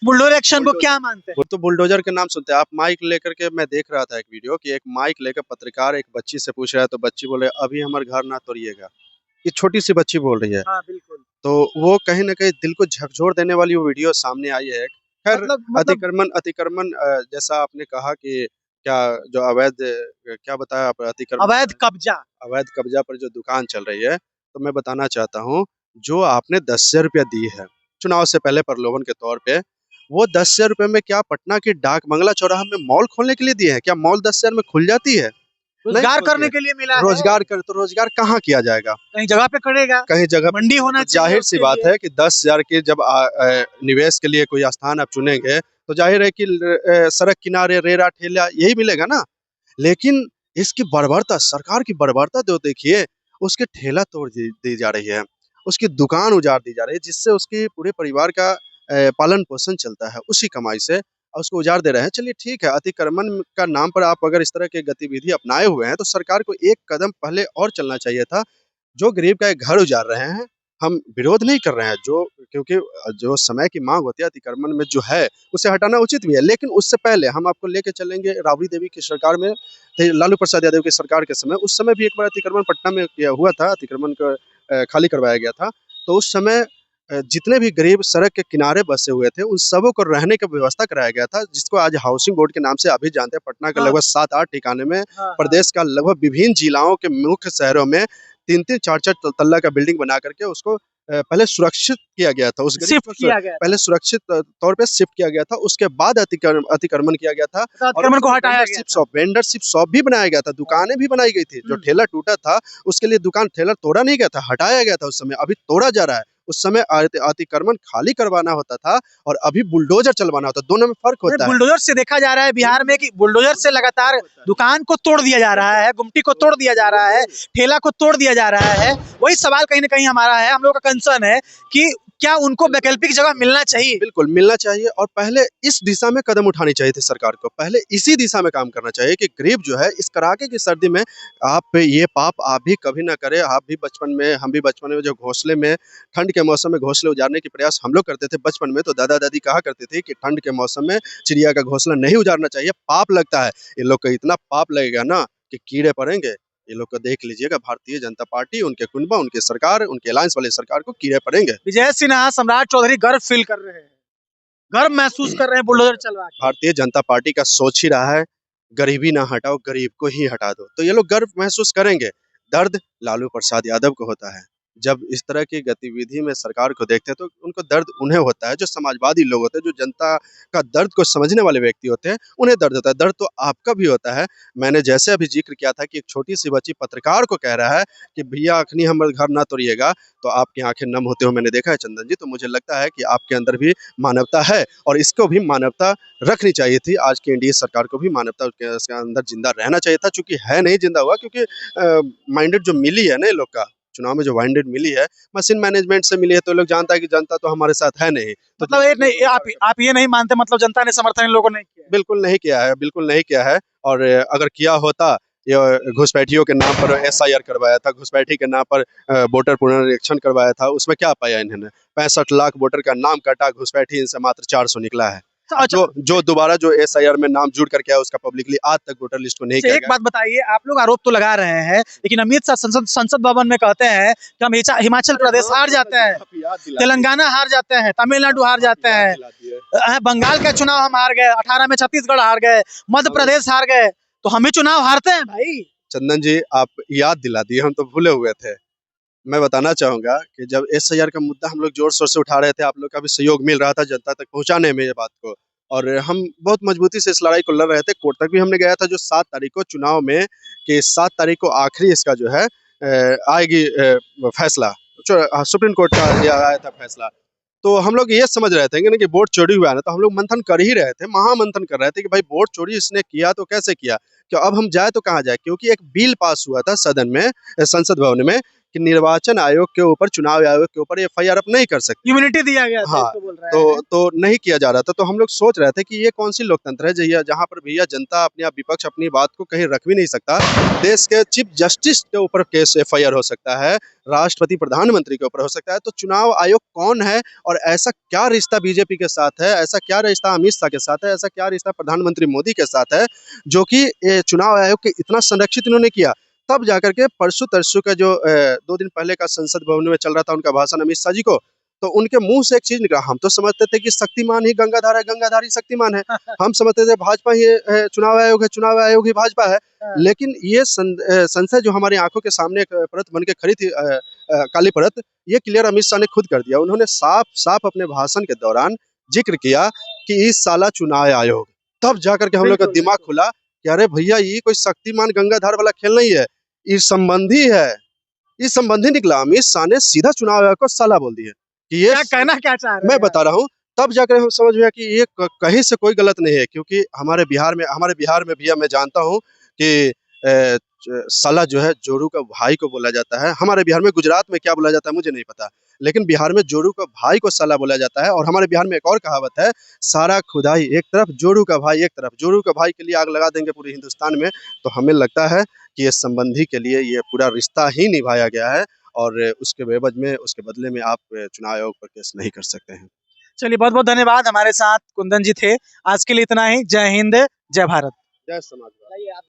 Bulldozer action को क्या मानते हैं? वो तो बुलडोजर के नाम सुनते हैं। आप माइक लेकर के, मैं देख रहा था एक वीडियो कि एक माइक लेकर पत्रकार एक बच्ची से पूछ रहा है, तो बच्ची बोले अभी हमारे घर ना तोड़िएगा। ये छोटी सी बच्ची बोल रही है। हाँ बिल्कुल। तो वो कहीं ना कहीं दिल को झकझोर देने वाली वो वीडियो सामने आई है। खैर, अतिक्रमण अतिक्रमण जैसा आपने कहा कि क्या जो अवैध क्या बताया आप, अतिक्रमण अवैध कब्जा पर जो दुकान चल रही है, तो मैं बताना चाहता हूँ, जो आपने 10,000 रुपया दी है चुनाव से पहले प्रलोभन के तौर पे, वो 10,000 रुपए में क्या पटना की डाक बंगला चौराहा में मॉल खोलने के लिए दिए हैं? क्या मॉल 10,000 में खुल जाती है? रोजगार करने के लिए मिला है। रोजगार कर तो रोजगार कहाँ किया जाएगा? कहीं जगह पे करेगा, कहीं जगह मंडी होना चाहिए। जाहिर सी बात है कि 10,000 के जब निवेश के लिए कोई स्थान आप चुनेंगे, तो जाहिर है कि सड़क किनारे रेरा ठेला यही मिलेगा ना। लेकिन इसकी बर्बरता, सरकार की बर्बरता तो देखिए, उसके ठेला तोड़ दी जा रही है, उसकी दुकान उजाड़ दी जा रही है, जिससे उसके पूरे परिवार का पालन पोषण चलता है उसी कमाई से, और उसको उजाड़ दे रहे हैं। चलिए ठीक है, अतिक्रमण का नाम पर आप अगर इस तरह की गतिविधि अपनाए हुए हैं, तो सरकार को एक कदम पहले और चलना चाहिए था। जो गरीब का एक घर उजाड़ रहे हैं, हम विरोध नहीं कर रहे हैं, क्योंकि जो समय की मांग होती है अतिक्रमण में जो है, उसे हटाना उचित भी है। लेकिन उससे पहले हम आपको लेके चलेंगे राबड़ी देवी की सरकार में, लालू प्रसाद यादव की सरकार के समय। उस समय भी एक बार अतिक्रमण पटना में किया हुआ था, अतिक्रमण को खाली करवाया गया था। तो उस समय जितने भी गरीब सड़क के किनारे बसे हुए थे, उन सबों को रहने की व्यवस्था कराया गया था, जिसको आज हाउसिंग बोर्ड के नाम से अभी जानते हैं। पटना के लगभग 7-8 ठिकाने में, प्रदेश का लगभग विभिन्न जिलाओं के मुख्य शहरों में 3-3 4-4 तल्ला का बिल्डिंग बना करके उसको पहले सुरक्षित किया गया था। उस गरीब पहले सुरक्षित तौर पे शिफ्ट किया गया था, उसके बाद अतिक्रमण किया गया था, अतिक्रमण को हटाया गया था। वेंडरशिप शॉप भी बनाया गया था, दुकानें भी बनाई गई थी। जो ठेला टूटा था उसके लिए ठेला तोड़ा नहीं गया था, हटाया गया था उस समय। अभी तोड़ा जा रहा है। उस समय अतिक्रमण खाली करवाना होता था और अभी बुलडोजर चलवाना होता, दोनों में फर्क होता है। बुलडोजर से देखा जा रहा है बिहार में कि बुलडोजर से लगातार दुकान को तोड़ दिया जा रहा है, गुमटी को तोड़ दिया जा रहा है, ठेला को तोड़ दिया जा रहा है। वही सवाल कहीं ना कहीं हमारा है, हम लोग का कंसर्न है कि क्या उनको वैकल्पिक जगह मिलना चाहिए? बिल्कुल मिलना चाहिए, और पहले इस दिशा में कदम उठानी चाहिए थी सरकार को। पहले इसी दिशा में काम करना चाहिए कि गरीब जो है, इस कड़ाके की सर्दी में आप ये पाप आप भी कभी ना करें। आप भी बचपन में, हम भी बचपन में जो घोंसले में, ठंड के मौसम में घोंसले उजाड़ने की प्रयास हम लोग करते थे बचपन में, तो दादा दादी कहा करते थे कि ठंड के मौसम में चिड़िया का घोंसला नहीं उजाड़ना चाहिए, पाप लगता है। ये लोग को इतना पाप लगेगा ना कि कीड़े पड़ेंगे। ये लोग को देख लीजिएगा, भारतीय जनता पार्टी, उनके कुनबा, उनके सरकार, उनके अलायंस वाले सरकार को कीड़े पड़ेंगे। विजय सिन्हा, सम्राट चौधरी गर्व फील कर रहे हैं, गर्व महसूस कर रहे हैं बुलडोजर चलवा के। भारतीय जनता पार्टी का सोच ही रहा है, गरीबी ना हटाओ, गरीब को ही हटा दो, तो ये लोग गर्व महसूस करेंगे। दर्द लालू प्रसाद यादव को होता है, जब इस तरह की गतिविधि में सरकार को देखते हैं, तो उनको दर्द उन्हें होता है। जो समाजवादी लोग होते हैं, जो जनता का दर्द को समझने वाले व्यक्ति होते हैं, उन्हें दर्द होता है। दर्द तो आपका भी होता है। मैंने जैसे अभी जिक्र किया था कि एक छोटी सी बच्ची पत्रकार को कह रहा है कि भैया अखनी हमारे घर ना तोड़िएगा, तो आपकी आंखें नम होते हुए मैंने देखा है चंदन जी। तो मुझे लगता है कि आपके अंदर भी मानवता है, और इसको भी मानवता रखनी चाहिए थी। आज की एनडीए सरकार को भी मानवता उसके अंदर जिंदा रहना चाहिए था, चूंकि है नहीं जिंदा हुआ, क्योंकि माइंडेड जो मिली है ना, लोग का चुनाव में जो माइंडेड मिली है, मशीन मैनेजमेंट से मिली है, तो लोग जानता है कि जनता तो हमारे साथ है नहीं। तो मतलब ये नहीं, आप ये नहीं मानते मतलब जनता ने समर्थन इन लोगों ने किया? बिल्कुल नहीं किया है, बिल्कुल नहीं किया है। और अगर किया होता, ये घुसपैठियों के नाम पर एसआईआर करवाया था, घुसपैठी के नाम पर वोटर पुनरीक्षण करवाया था, उसमें क्या पाया इन्होंने? 65 लाख वोटर का नाम कटा, घुसपैठी इनसे मात्र 400 निकला है। जो दोबारा जो एसआईआर में नाम जुड़ करके आया, उसका पब्लिकली आज तक वोटर लिस्ट को नहीं किया। एक बात बताइए, आप लोग आरोप तो लगा रहे हैं, लेकिन अमित शाह संसद भवन में कहते हैं कि हम हिमाचल प्रदेश हार जाते हैं, तेलंगाना हार जाते हैं, तमिलनाडु हार जाते हैं, बंगाल का चुनाव हम हार गए, 18 में छत्तीसगढ़ हार गए, मध्य प्रदेश हार गए, तो हम भी चुनाव हारते हैं भाई। चंदन जी, आप याद दिला दिए, हम तो भूले हुए थे। मैं बताना चाहूंगा कि जब एसआईआर का मुद्दा हम लोग जोर शोर से उठा रहे थे, आप लोग का भी सहयोग मिल रहा था जनता तक पहुंचाने में ये बात को, और हम बहुत मजबूती से इस लड़ाई को लड़ रहे थे। कोर्ट तक भी हमने गया था, जो 7 तारीख को चुनाव में, कि 7 तारीख को आखिरी इसका जो है आएगी फैसला, सुप्रीम कोर्ट का ये आया था फैसला। तो हम लोग ये समझ रहे थे कि नहीं कि वोट चोरी हुआ है ना, तो हम लोग मंथन कर ही रहे थे, महामंथन कर रहे थे कि भाई वोट चोरी इसने किया तो कैसे किया, कि अब हम जाए तो कहाँ जाए, क्योंकि एक बिल पास हुआ था सदन में, संसद भवन में, कि निर्वाचन आयोग के ऊपर, चुनाव आयोग के ऊपर एफआईआर अब नहीं कर सकते। इम्यूनिटी दिया गया था, हाँ, इसको बोल रहे हैं। तो नहीं किया जा रहा था। तो हम लोग सोच रहे थे कि ये कौन सी लोकतंत्र है जहाँ पर भैया जनता अपनी विपक्ष अपनी बात को कहीं रख भी नहीं सकता। देश के चीफ जस्टिस के ऊपर केस एफआईआर हो सकता है, राष्ट्रपति प्रधानमंत्री के ऊपर हो सकता है। तो चुनाव आयोग कौन है और ऐसा क्या रिश्ता बीजेपी के साथ है, ऐसा क्या रिश्ता अमित शाह के साथ है, ऐसा क्या रिश्ता प्रधानमंत्री मोदी के साथ है, जो कि चुनाव आयोग के इतना संरक्षित इन्होंने किया। तब जाकर के परसों तरसों का जो 2 दिन पहले का संसद भवन में चल रहा था उनका भाषण अमित शाह जी को, तो उनके मुंह से एक चीज निकला। हम तो समझते थे कि शक्तिमान ही गंगाधार है, गंगाधार ही शक्तिमान है। हम समझते थे भाजपा ही चुनाव आयोग है, चुनाव आयोग ही भाजपा है। लेकिन ये संशय जो हमारी आंखों के सामने एक परत बन के खड़ी थी, काली परत, ये क्लियर अमित शाह ने खुद कर दिया। उन्होंने साफ साफ अपने भाषण के दौरान जिक्र किया कि इस साला चुनाव आयोग। तब जाकर के हम लोग का दिमाग खुला कि अरे भैया ये कोई शक्तिमान गंगाधार वाला खेल नहीं है, ये संबंधी है। ये संबंधी निकला। अमित शाह ने सीधा चुनाव आयोग को साला बोल दिया कि ये क्या कहना क्या चाह रहे मैं हैं? बता रहा हूँ। तब जाकर हम समझ में कि ये कहीं से कोई गलत नहीं है, क्योंकि हमारे बिहार में भैया मैं जानता हूँ कि साला जो है जोरू का भाई को बोला जाता है। हमारे बिहार में, गुजरात में क्या बोला जाता है मुझे नहीं पता, लेकिन बिहार में जोरू का भाई को साला बोला जाता है। और हमारे बिहार में एक और कहावत है, सारा खुदाई एक तरफ, जोरू का भाई एक तरफ। जोरू का भाई के लिए आग लगा देंगे पूरे हिंदुस्तान में। तो हमें लगता है कि ये संबंधी के लिए ये पूरा रिश्ता ही निभाया गया है, और उसके बदले में आप चुनाव आयोग पर केस नहीं कर सकते हैं। चलिए, बहुत बहुत धन्यवाद। हमारे साथ कुंदन जी थे। आज के लिए इतना ही। जय हिंद, जय भारत। जय समाजवाद।